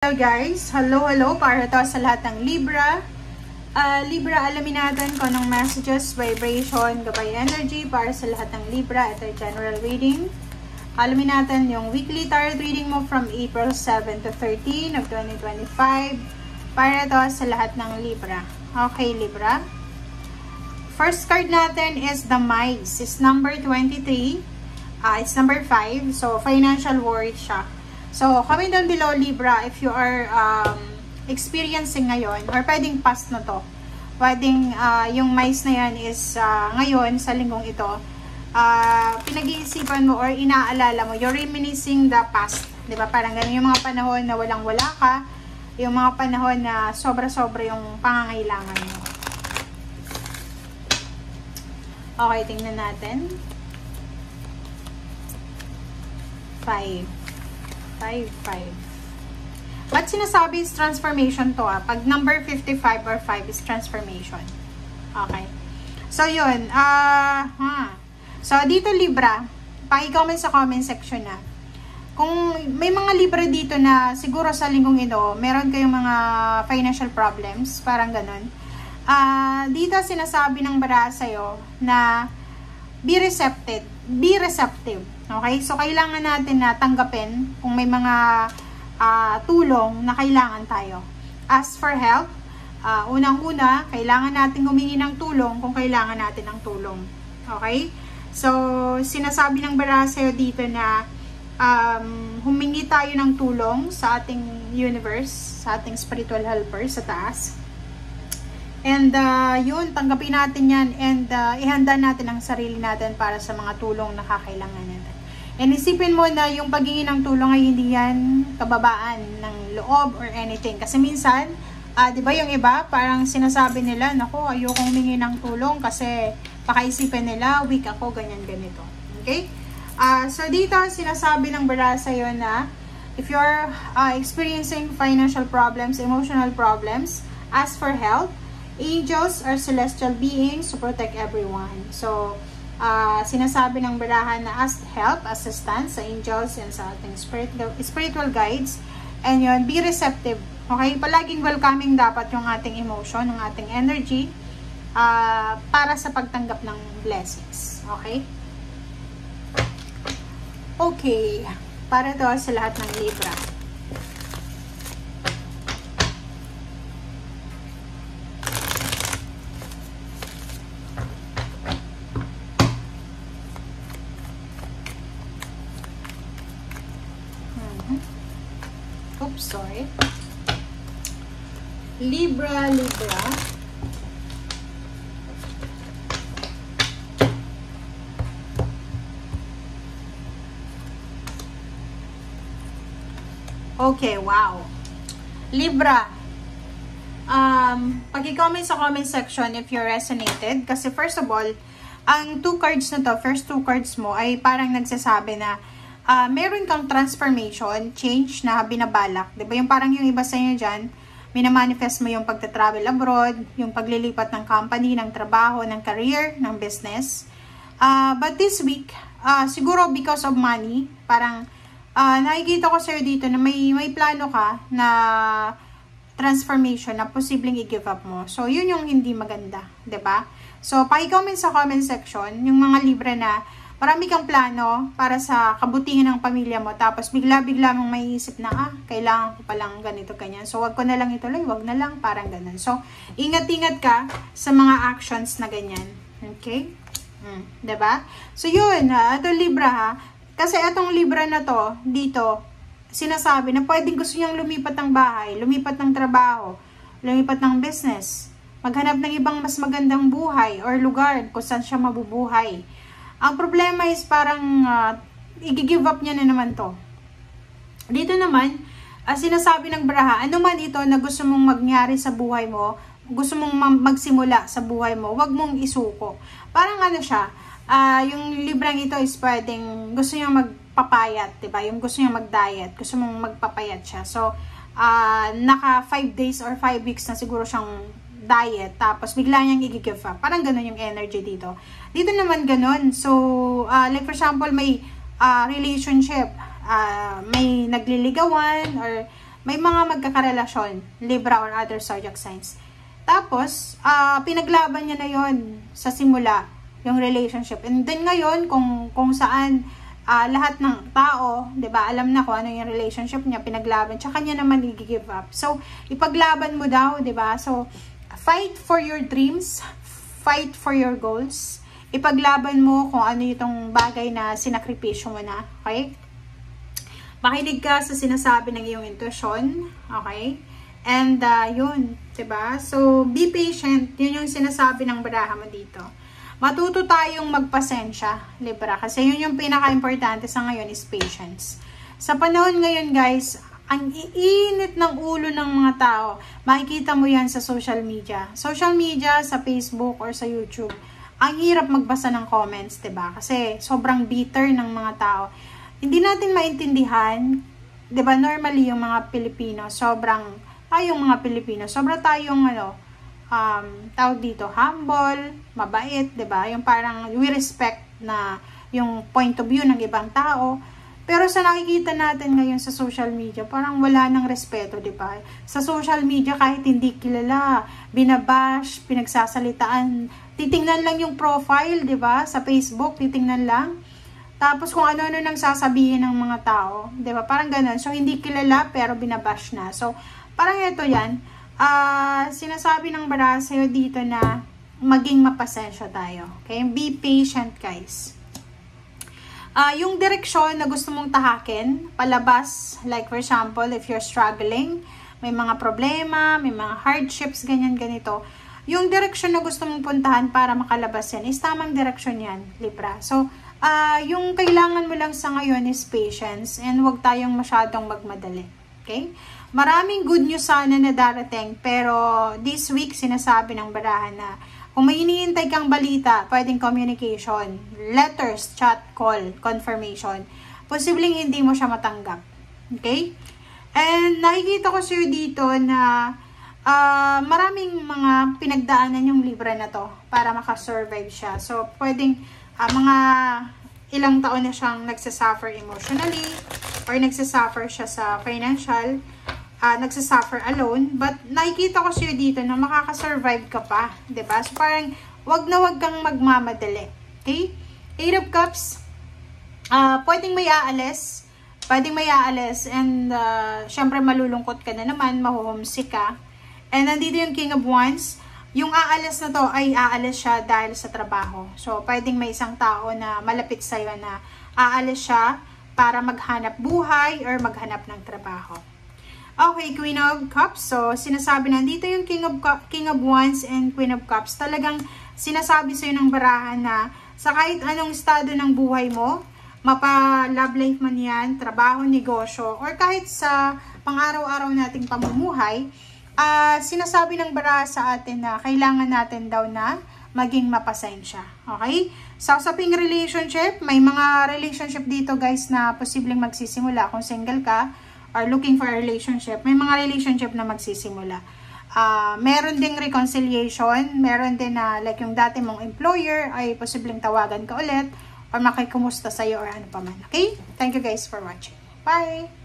Hello guys! Hello para to sa lahat ng Libra. Libra, alamin natin kung anong messages, vibration, gabay energy para sa lahat ng Libra. Ito ay general reading. Alamin natin yung weekly tarot reading mo from April 7 to 13 of 2025 para to sa lahat ng Libra. Okay, Libra. First card natin is the Mice. It's number 23. It's number 5. So, financial worry siya. So, comment down below, Libra, if you are experiencing ngayon, or pwedeng past na to. Pwedeng yung mice na yan is ngayon, sa linggong ito, pinag-iisipan mo or inaalala mo, you're reminiscing the past. Diba? Parang ganun yung mga panahon na walang-wala ka, yung mga panahon na sobra-sobra yung pangangailangan mo. Okay, tingnan natin. 5. Ba't sinasabi is transformation to pag number 55 or 5 is transformation. Okay. So, yun. So, dito Libra, paki-comment sa comment section na. Kung may mga Libra dito na siguro sa linggong ito, meron kayong mga financial problems, parang ganun. Dito sinasabi ng bara sa'yo na be receptive. Okay? So, kailangan natin na tanggapin kung may mga tulong na kailangan tayo. As for help, unang-una, kailangan natin humingi ng tulong kung kailangan natin ng tulong. Okay? So, sinasabi ng bara sa'yo dito na humingi tayo ng tulong sa ating universe, sa ating spiritual helper sa taas. And yun, tanggapin natin yan and ihanda natin ang sarili natin para sa mga tulong na kakailangan natin. And isipin mo na yung paghingi ng tulong ay hindi yan kababaan ng loob or anything. Kasi minsan, di ba yung iba, parang sinasabi nila, naku, ayokong humingi ng tulong kasi pakaisipin nila, weak ako, ganyan-ganito. Okay? So dito, sinasabi ng bara sa'yo na if you're experiencing financial problems, emotional problems, ask for help. Angels are celestial beings to protect everyone. So, sinasabi ng barahan na ask help, assistance sa angels and sa ating spiritual guides. And yun, be receptive. Okay? Palaging welcoming dapat yung ating emotion, yung ating energy para sa pagtanggap ng blessings. Okay? Okay. Para to sa lahat ng Libra. Oops, sorry. Libra. Okay, wow. Libra. Pag-comment sa comment section if you resonated. Kasi first of all, ang first two cards mo ay parang nagsasabi na meron kang transformation, change na binabalak. Diba? Yung parang yung iba sa inyo dyan, minamanifest mo yung pagta-travel abroad, yung paglilipat ng company, ng trabaho, ng career, ng business. But this week, siguro because of money, parang nakikita ko sa'yo dito na may plano ka na transformation na posibleng i-give up mo. So, yun yung hindi maganda. Diba? So, paki-comment sa comment section, yung mga Libra na marami kang plano para sa kabutihan ng pamilya mo. Tapos bigla-bigla mong maiisip na, kailangan ko palang ganito, ganyan. So, wag ko na lang ituloy, wag na lang, parang ganun. So, ingat-ingat ka sa mga actions na ganyan. Okay? Diba? So, yun, ito Libra Kasi itong Libra na to, dito, sinasabi na pwedeng gusto niyang lumipat ng bahay, lumipat ng trabaho, lumipat ng business, maghanap ng ibang mas magandang buhay or lugar kung saan siya mabubuhay. Ang problema is parang i-give up niya na naman to. Dito naman, sinasabi ng baraha, ano man ito na gusto mong mangyari sa buhay mo, gusto mong magsimula sa buhay mo, wag mong isuko. Parang ano siya, yung librang ito is pwedeng gusto niya magpapayat, diba? Yung gusto niya mag-diet, gusto mong magpapayat siya. So, naka 5 days or 5 weeks na siguro siyang diet, tapos bigla niyang i-give up. Parang ganun yung energy dito. Dito naman ganun. So, like for example, may relationship, may nagliligawan or may mga magkakarelasyon, Libra or other zodiac signs. Tapos, pinaglaban niya na yon sa simula, yung relationship. And then ngayon, kung saan lahat ng tao, 'di ba, alam na kung ano yung relationship niya, pinaglaban, tsaka niya naman i-give up. So, ipaglaban mo daw, 'di ba? So, fight for your dreams, fight for your goals. Ipaglaban mo kung ano itong bagay na sinakripisyo mo na, okay? Makinig ka sa sinasabi ng iyong intuition, okay? And, yun, diba? So, be patient. Yun yung sinasabi ng baraha mo dito. Matuto tayong magpasensya, Libra. Kasi yun yung pinaka-importante sa ngayon is patience. Sa panahon ngayon, guys, ang iinit ng ulo ng mga tao. Makikita mo yan sa social media. Social media, sa Facebook or sa YouTube. Ang hirap magbasa ng comments, 'di ba? Kasi sobrang bitter ng mga tao. Hindi natin maintindihan, 'di ba? Normally yung mga Pilipino, sobrang tayong tawag dito, humble, mabait, 'di ba? Yung parang we respect na yung point of view ng ibang tao. Pero sa nakikita natin ngayon sa social media, parang wala nang respeto, di ba? Sa social media, kahit hindi kilala, binabash, pinagsasalitaan, titingnan lang yung profile, di ba? Sa Facebook, titingnan lang. Tapos kung ano-ano nang sasabihin ng mga tao, di ba? Parang ganun. So, hindi kilala, pero binabash na. So, parang ito yan. Sinasabi ng baraha sa'yo dito na maging mapasensya tayo. Okay? Be patient, guys. Yung direksyon na gusto mong tahakin, palabas, like for example, if you're struggling, may mga problema, may mga hardships, ganyan, ganito, yung direksyon na gusto mong puntahan para makalabas yan, is tamang direksyon yan, Libra. So, yung kailangan mo lang sa ngayon is patience and huwag tayong masyadong magmadali. Okay? Maraming good news sana na darating, pero this week, sinasabi ng barahan na kung may iniintay kang balita, pwedeng communication, letters, chat, call, confirmation, posibleng hindi mo siya matanggap. Okay? And nakikita ko sa'yo dito na maraming mga pinagdaanan yung Libra na to para makasurvive siya. So, pwedeng mga ilang taon na siyang nagsasuffer emotionally or nagsasuffer siya sa financial, nagsasuffer alone, but nakikita ko siya dito na makakasurvive ka pa, diba? So, parang wag kang magmamadali, okay? 8 of Cups, pwedeng may aalis, and syempre malulungkot ka na naman, mahuhumsik ka. And nandito yung King of Wands, yung aalis na to ay aalis siya dahil sa trabaho. So, pwedeng may isang tao na malapit sa'yo na aalis siya para maghanap buhay or maghanap ng trabaho. Okay, Queen of Cups. So, sinasabi nandito yung King of Wands and Queen of Cups. Talagang sinasabi sa'yo ng barahan na sa kahit anong estado ng buhay mo, mapa-love life man yan, trabaho, negosyo, or kahit sa pang-araw-araw nating pamumuhay, sinasabi ng baraha sa atin na kailangan natin daw na maging mapasensya. Okay? Sa usaping relationship, may mga relationship dito guys na posibleng magsisimula kung single ka, or looking for a relationship, may mga relationship na magsisimula. Meron ding reconciliation, meron din na like yung dati mong employer ay posibleng tawagan ka ulit or makikumusta sa'yo or ano pa man. Okay? Thank you guys for watching. Bye!